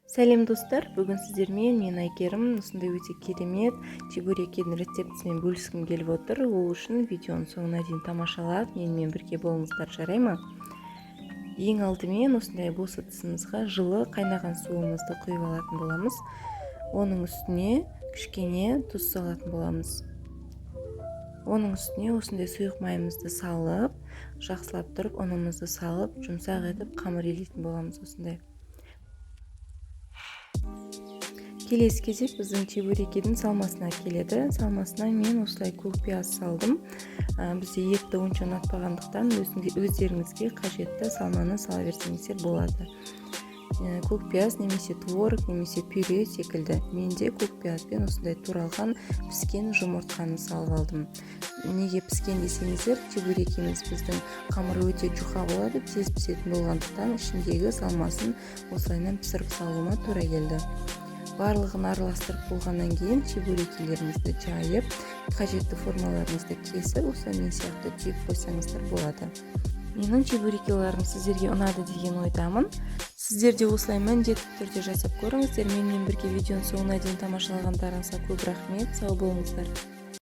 Сәлем достар, бүгін сіздермен мен Айгерім осындай өте керемет чебуректердің рецептісімен бөліскім келіп отыр. Ол үшін видеоның соңына дейін тамашалап, менімен бірге болыңыздар, жарай ма? Ең алдымен осындай бос ыдысымызға жылы қайнаған суымызды құйып алатын боламыз. Оның үстіне кішкене тұз салатын боламыз. Оның үстіне осындай сұйық майымызды салып, жақсылап тұрып, ұнымызды салып, жұмсақ етіп қамыр илейтін боламыз осындай. Келесі кезек біздің чебуректердің салмасына келеді. Салмасына мен осылай көкпияз салдым. Бізде етті онша ұнатпағандықтан өздеріңізге қажетті салманы сала берсеңіздер болады. Көкпияз немесе творог немесе пюре секілді. Менде көкпиязбен осындай туралған піскен жұмыртқаны салып алдым. Неге піскен десеңіздер, чебурекіміз біздің қамыры өте жұқа болады, тез пісетін болғандықтан ішіндегі салмасын осылайынан пісіріп салуыма тура келді. Барлығын араластырып болғаннан кейін чебуректеріңізді жайып, қажетті формаларыңызды кесіп, осылай мен сияқты түйіп қойсаңыздар болады. Менің чебуректерім сіздерге ұнады деген ойдамын. Сіздер де осылай міндетті түрде жасап көріңіздер. Менімен бірге видеоның соңына дейін тамашалағандарыңызға көп рахмет. Сау болыңыздар.